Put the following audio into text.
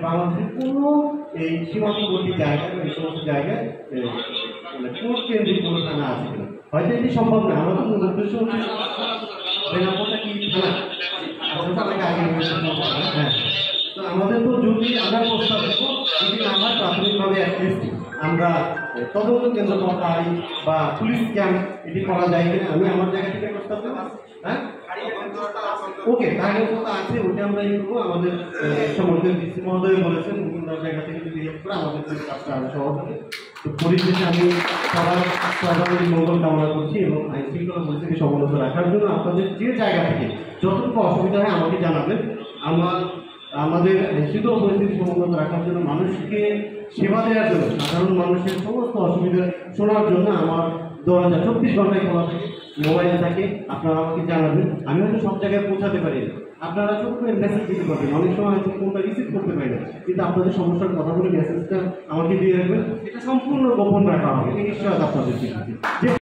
বাংলাদেশের কোনো এই সীমান্তবর্তী জায়গায় এই সমস্ত জায়গায় মানে কোর্ট কেন্দ্রিক কোনো থানা আছে কিনা। হয়তো এটি সম্ভব না। আমার মূল উদ্দেশ্য হচ্ছে বেনাপোলটা কি থানা আগে হ্যাঁ। তো আমাদের তো যদি আমরা প্রস্তাব দেবো যদি আমরা প্রাথমিকভাবে অ্যাটলিস্ট আমরা তদন্ত কেন্দ্র পাই বা পুলিশ ক্যাম্প এটি করা যায় কিনা আমি আমার জায়গা থেকে প্রস্তাব দেবো। হ্যাঁ ওকে তাহলে কথা আছে ওটা আমরা এই করবো। আমাদের সম্মানিত ডিসি মহোদয় বলেছেন বিভিন্ন জায়গা থেকে যদি হেল্প করে আমাদের জন্য কাজটা আরো সহজ হবে। তো পরিশেষে আমি সবার মঙ্গল কামনা করছি এবং আইন শৃঙ্খলা পরিস্থিতি সমুন্নত রাখার জন্য আপনাদের যে জায়গা থেকে যতটুকু অসুবিধা হয় আমাকে জানাবেন। আমাদের শীতল পরিস্থিতি সমুন্নত রাখার জন্য মানুষকে সেবা দেওয়ার জন্য সাধারণ মানুষের সমস্ত অসুবিধা শোনার জন্য আমার দরজা 24 ঘন্টায় খোলা থাকে, মোবাইল থাকে। আপনারা আমাকে জানাবেন। আমি হয়তো সব জায়গায় পৌঁছাতে পারি না, আপনারা ছোট করে মেসেজ দিতে পারবেন। অনেক সময় হয়তো ফোনটা রিসিভ করতে পারি না, কিন্তু আপনাদের সমস্যার কথা বলে মেসেজটা আমাকে দিয়ে রাখবেন। এটা সম্পূর্ণ গোপন রাখা হবে, এই নিশ্চয়তা আপনাদের